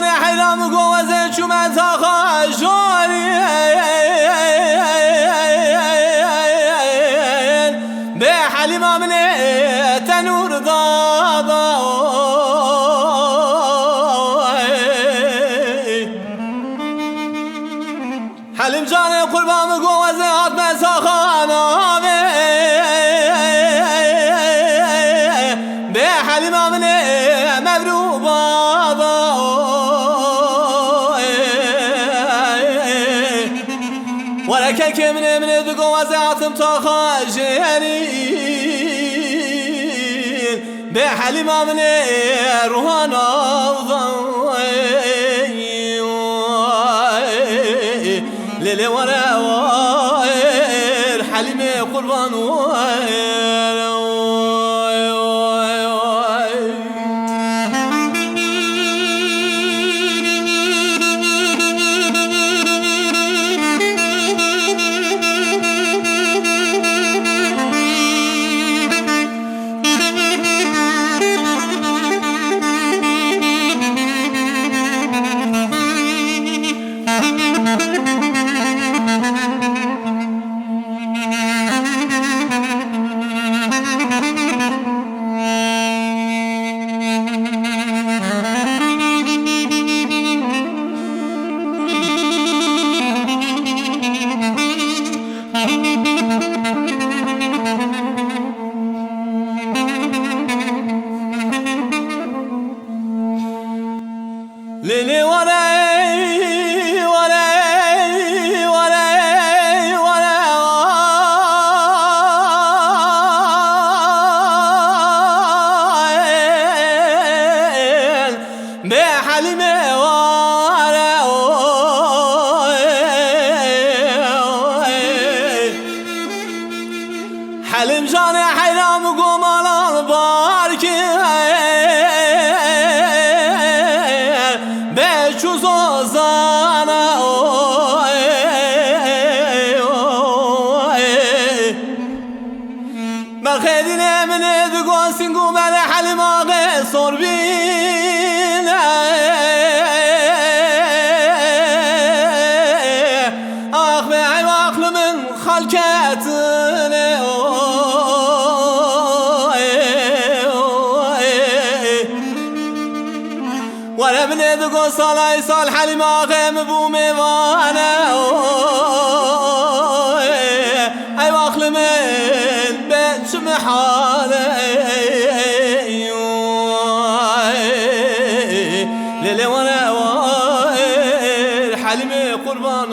جان حیرام گوزه چومت آقا جانی به حلیم آمنه تنور دادا حلیم جان قربان گوزه آدم ساخانا به حلیم آمنه مبرو بابا ولكن كمن من دقوة عاطم تخاجرين بحليم من روحنا ليلي ورا حليم قربان ليلي وراي وراي وراي وراي بحليمي حليم جاني حيرام وقوم الباركي زانا بخيدنا من ذقون سنقوم على حلم آغي صربين أخبعي واخل من خلكاتنا ولا من ذقون صلاي صال حلم آغي مبومي وانا أي واخل من بيت شمحالي ليلي وانا حلمي قربان